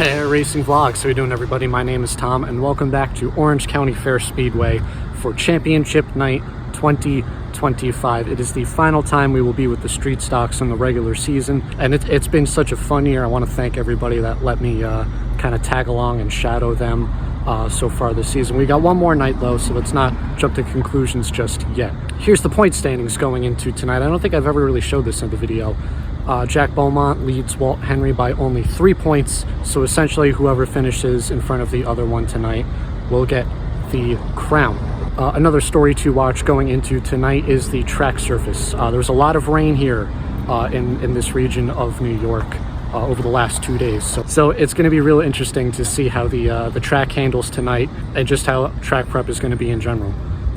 Racing vlogs. How you doing, everybody? My name is Tom and welcome back to Orange County Fair Speedway for Championship Night 2025. It is the final time we will be with the street stocks in the regular season, and it's been such a fun year. I want to thank everybody that let me kind of tag along and shadow them so far this season. We got one more night though, so let's not jump to conclusions just yet. Here's the point standings going into tonight. I don't think I've ever really showed this in the video. Jack Beaumont leads Walt Henry by only 3 points, so essentially whoever finishes in front of the other one tonight will get the crown. Another story to watch going into tonight is the track surface. There's a lot of rain here in this region of New York over the last 2 days, so it's going to be real interesting to see how the track handles tonight and just how track prep is going to be in general.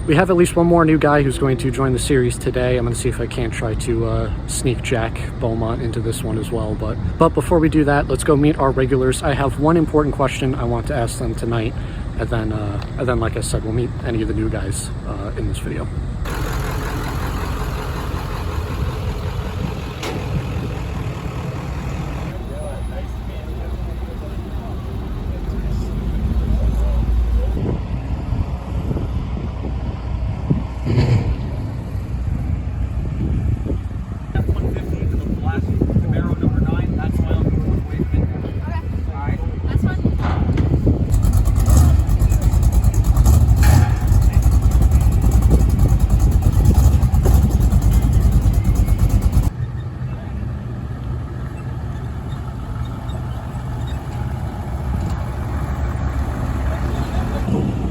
We have at least one more new guy who's going to join the series today. I'm going to see if I can't try to sneak Jack Beaumont into this one as well. But before we do that, let's go meet our regulars. I have one important question I want to ask them tonight, and then like I said, we'll meet any of the new guys in this video.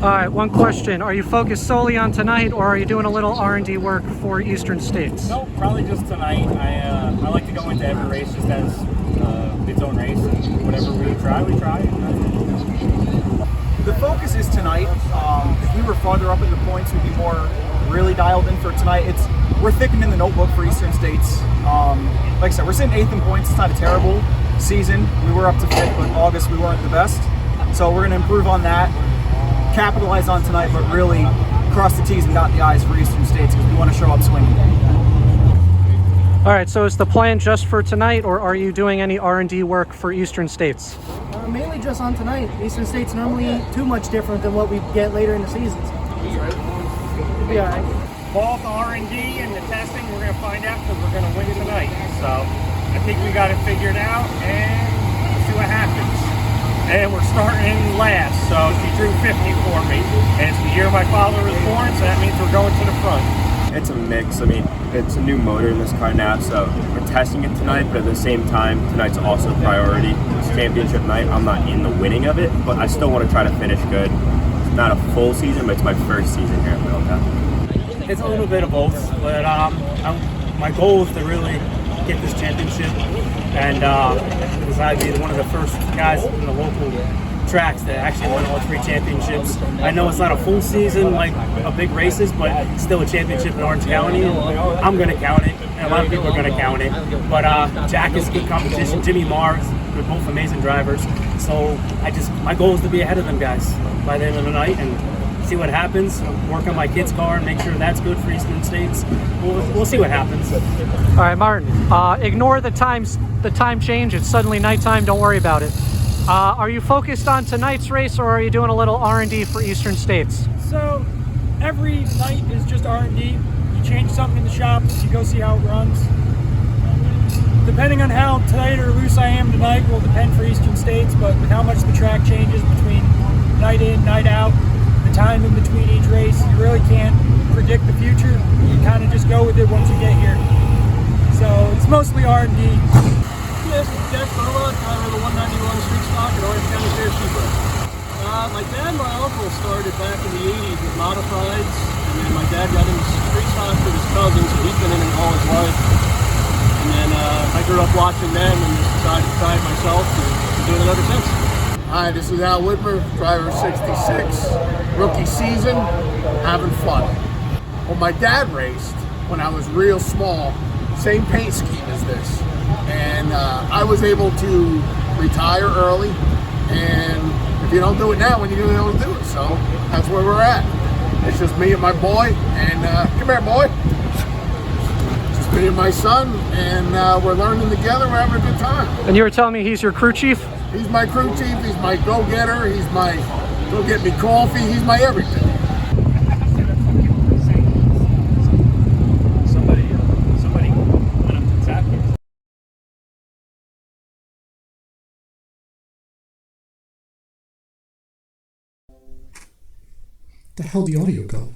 All right, one question. Are you focused solely on tonight, or are you doing a little R&D work for Eastern States? No, probably just tonight. I like to go into every race just as its own race. And whatever we try, we try. The focus is tonight. If we were farther up in the points, we'd be more really dialed in for tonight. We're thickening the notebook for Eastern States. Like I said, we're sitting 8th in points. It's not a terrible season. We were up to 5th, but in August we weren't the best. So we're going to improve on that. Capitalize on tonight, but really cross the T's and dot the I's for Eastern States because we want to show up swinging. All right, so is the plan just for tonight, or are you doing any R&D work for Eastern States? Mainly just on tonight. Eastern States normally too much different than what we get later in the season. Yeah. Both R&D and the testing, we're going to find out because we're going to win tonight. So I think we got it figured out, and we'll see what happens. And we're starting last, so she drew 50 for me. And it's the year my father was born, so that means we're going to the front. It's a mix. I mean, it's a new motor in this car now, so we're testing it tonight, but at the same time, tonight's also a priority. It's championship night. I'm not in the winning of it, but I still want to try to finish good. It's not a full season, but it's my first season here at Beaumont. It's a little bit of both, but my goal is to really get this championship, and because I'd be one of the first guys in the local tracks that actually won all 3 championships. I know it's not a full season like a big races, but still a championship in Orange County. I'm going to count it, and a lot of people are going to count it. But Jack is good competition. Jimmy Mars, they're both amazing drivers. So my goal is to be ahead of them guys by the end of the night and see what happens. Work on my kid's car and make sure that's good for Eastern States. We'll see what happens. All right, Martin. Ignore the time change. It's suddenly nighttime. Don't worry about it. Are you focused on tonight's race, or are you doing a little R&D for Eastern States? So every night is just R&D. You change something in the shop, you go see how it runs. Depending on how tight or loose I am tonight will depend for Eastern States, but with how much the track changes between night in, night out, the time in between each race, you really can't predict the future. You kind of just go with it once you get here. So it's mostly R&D. Yes, Jack Beaumont, driver of the 191 Street Stock at Orange County Fair Speedway. My dad and my uncle started back in the 80s with modifieds, and then my dad got into street stock with his cousins, so he's been in it all his life. And then I grew up watching them and just decided to try it myself and been doing it ever since. Hi, this is Al Whitmer, driver 66, rookie season, having fun. Well, my dad raced when I was real small, same paint scheme as this. And I was able to retire early, and if you don't do it now, when you don't do it, so that's where we're at. It's just me and my boy, and come here, boy. Just me and my son, and we're learning together. We're having a good time. And you were telling me he's your crew chief? He's my crew chief, he's my go-getter, he's my go get me coffee, he's my everything. Somebody went up to tap here. The hell the audio go?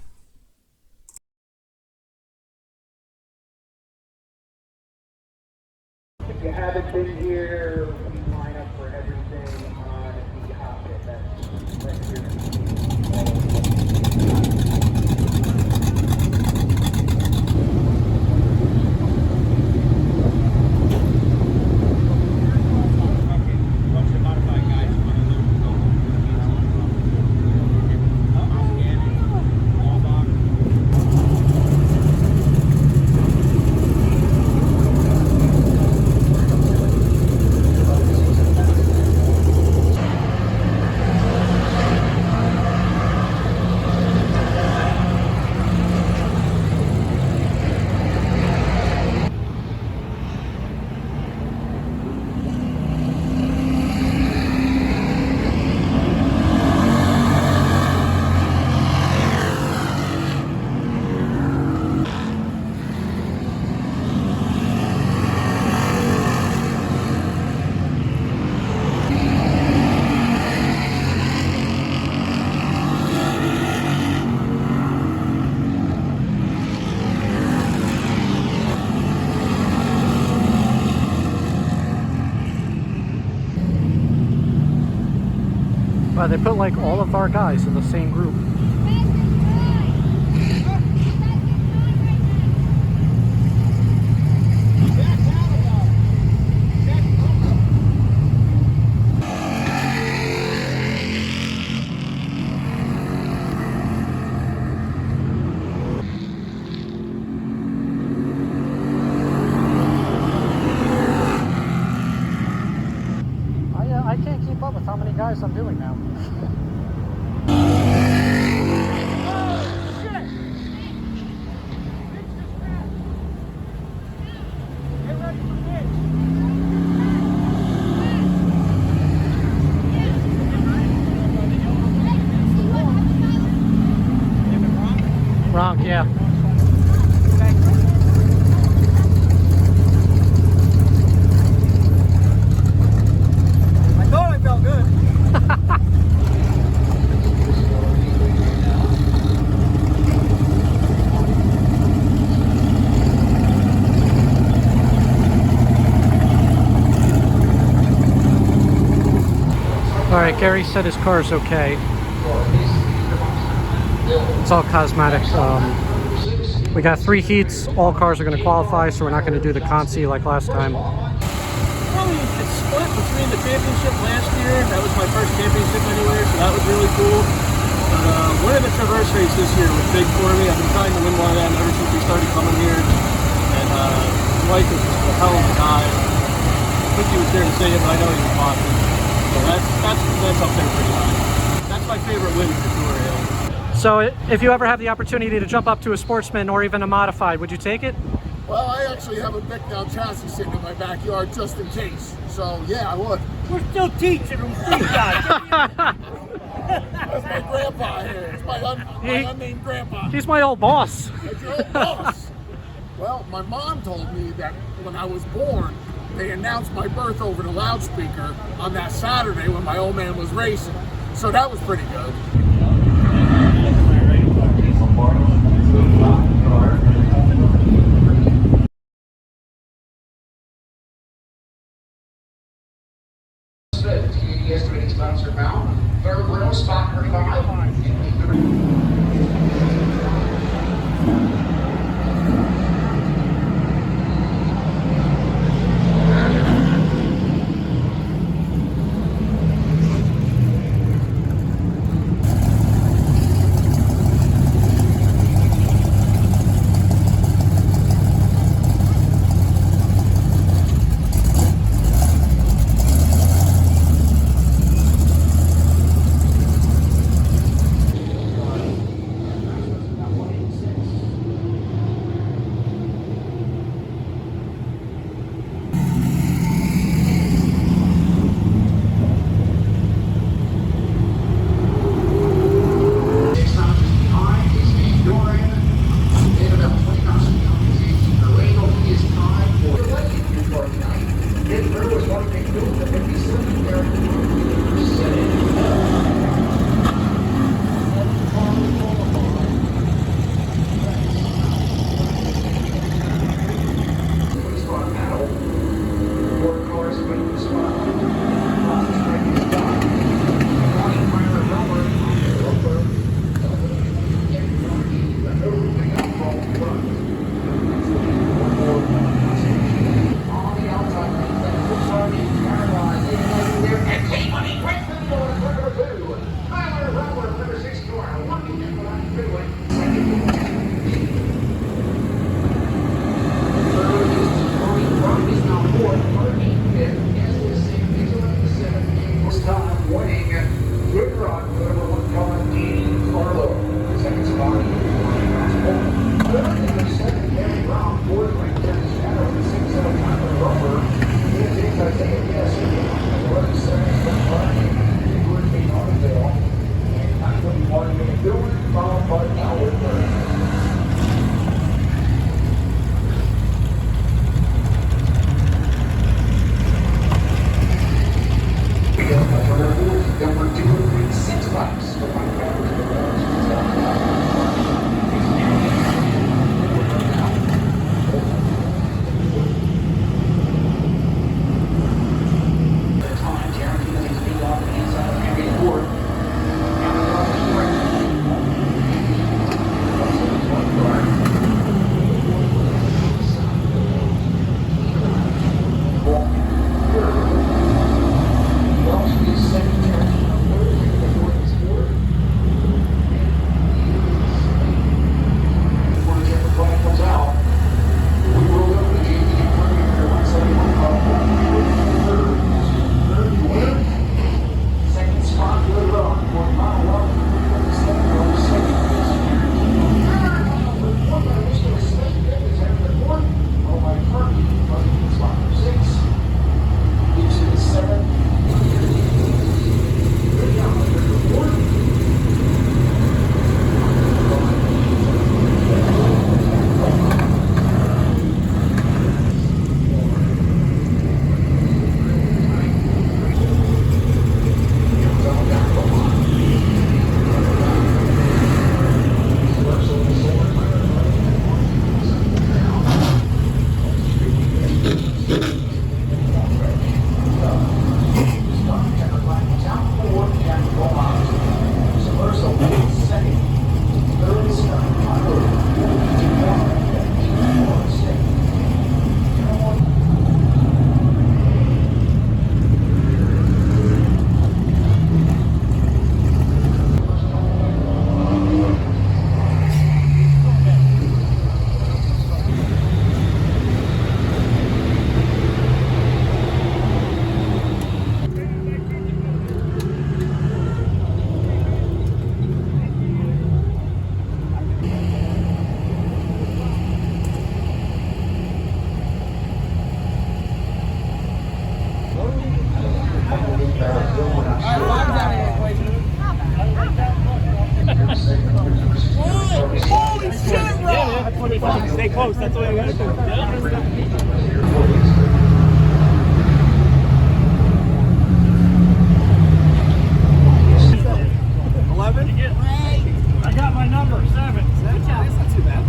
If you haven't been here, we line up for everything on the hot pit. That's right here. Wow, they put like all of our guys in the same group. I can't keep up with how many guys I'm doing now. Wrong, yeah. I thought I felt good. Alright, Gary said his car is okay. It's all cosmetic. We got 3 heats. All cars are going to qualify, so we're not going to do the consi like last time. Probably a split between the championship last year. That was my first championship anywhere, so that was really cool. But winning the Traverse race this year was big for me. I've been trying to win one of them ever since we started coming here. And Mike is just a hell of a guy. I think he was there to say it, but I know he was watching. So that's up there pretty high. That's my favorite win for Tour Hill. So if you ever have the opportunity to jump up to a Sportsman or even a modified, would you take it? Well, I actually have a Big Down chassis sitting in my backyard just in case. So yeah, I would. We're still teaching them freestyle. That's my grandpa here. It's my unnamed grandpa. He's my old boss. That's your old boss. Well, my mom told me that when I was born, they announced my birth over the loudspeaker on that Saturday when my old man was racing. So that was pretty good. Estimated sponsor found. Third row, spot number 5. Stay close. That's all you got to do. I got my number, 7. That's not too bad.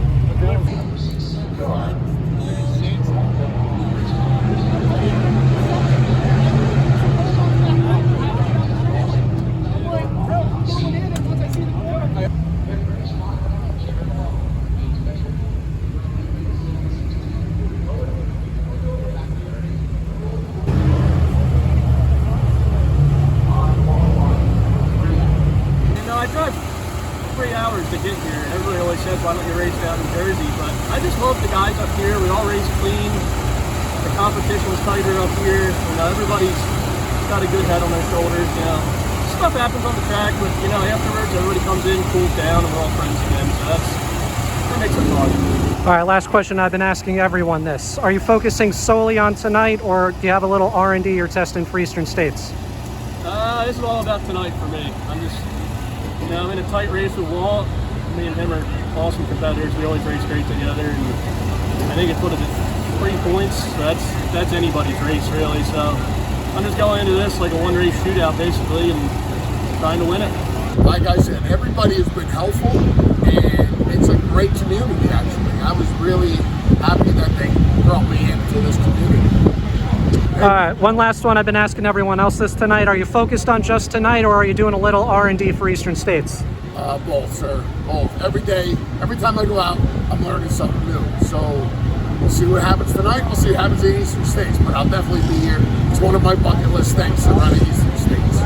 I drive 3 hours to get here. Everybody always says, why don't you race down in Jersey? But I just love the guys up here. We all race clean. The competition was tighter up here. Everybody's got a good head on their shoulders. Stuff happens on the track, but afterwards everybody comes in, cools down, and we're all friends again. So that makes it fun. All right, last question. I've been asking everyone this. Are you focusing solely on tonight, or do you have a little R&D you're testing for Eastern States? This is all about tonight for me. I'm just, I'm in a tight race with Walt. Me and him are awesome competitors. We always race great together, and I think it's what is it, 3 points. So that's anybody's race really. So I'm just going into this like a one-race shootout basically, and trying to win it. Like I said, everybody has been helpful, and it's a great community actually. I was really happy that they brought me into this community. All right, one last one. I've been asking everyone else this tonight. Are you focused on just tonight, or are you doing a little R&D for Eastern States? Both, sir. Both. Every day, every time I go out, I'm learning something new. So we'll see what happens tonight. We'll see what happens in Eastern States, but I'll definitely be here. It's one of my bucket list things to run in Eastern States.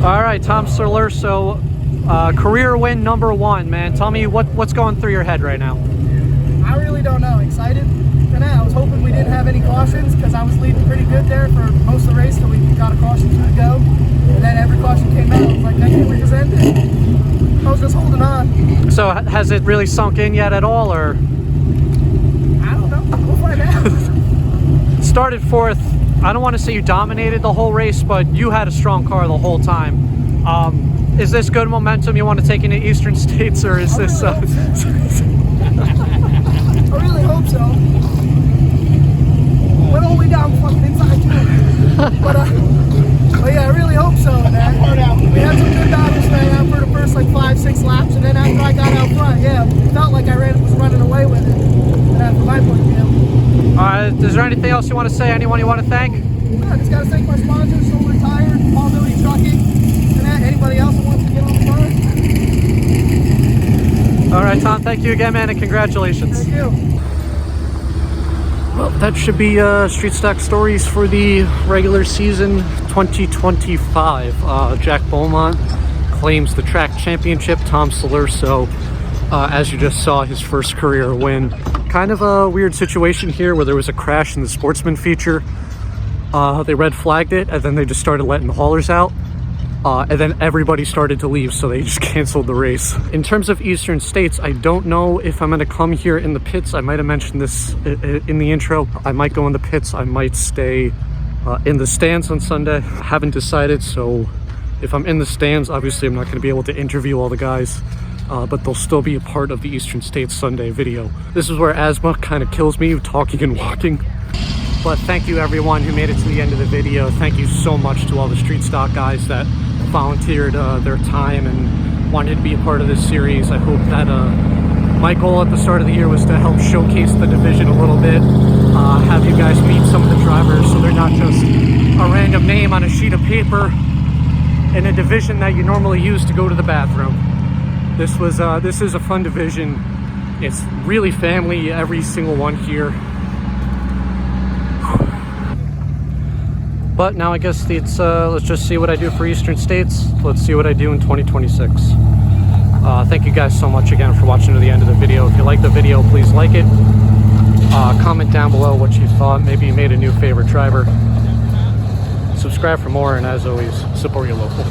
All right, Tom Salerso, career win #1, man. Tell me what's going through your head right now. I really don't know. Excited for that. I was hoping we didn't have any cautions because I was leading pretty good there for most of the race till we got a caution to go. And then every caution came out. I was like, I think we just ended. I was just holding on. So has it really sunk in yet at all, or? I don't know. We'll find out. Started fourth. I don't want to say you dominated the whole race, but you had a strong car the whole time. Is this good momentum you want to take into Eastern States, or is this... I really hope so. Went all the way down fucking inside too. But yeah, I really hope so, man. We had some good battles tonight after the first like 5-6 laps, and then after I got out front, yeah, it felt like I was running away with it. And after my point of view. Is there anything else you want to say? Anyone you want to thank? I just got to thank my sponsors, Solar Tire, Mobility Trucking, and anybody else who wants to get on the car. All right, Tom, thank you again, man, and congratulations. Thank you. Well, that should be Street Stock Stories for the regular season 2025. Jack Beaumont claims the track championship. Tom Salerso, as you just saw, his first career win. Kind of a weird situation here where there was a crash in the sportsman feature. They red flagged it, and then they just started letting haulers out. And then everybody started to leave, so they just canceled the race. In terms of Eastern States, I don't know if I'm going to come here in the pits. I might have mentioned this in the intro. I might go in the pits. I might stay in the stands on Sunday. I haven't decided, so if I'm in the stands, obviously I'm not going to be able to interview all the guys, but they'll still be a part of the Eastern States Sunday video. This is where asthma kind of kills me, talking and walking. But thank you everyone who made it to the end of the video. Thank you so much to all the Street Stock guys that volunteered their time and wanted to be a part of this series. I hope that my goal at the start of the year was to help showcase the division a little bit, have you guys meet some of the drivers so they're not just a random name on a sheet of paper in a division that you normally use to go to the bathroom. This is a fun division. It's really family, every single one here. But now I guess it's let's just see what I do for Eastern States. Let's see what I do in 2026. Thank you guys so much again for watching to the end of the video. If you like the video, please like it. Comment down below what you thought. Maybe you made a new favorite driver. Subscribe for more, and as always, support your local.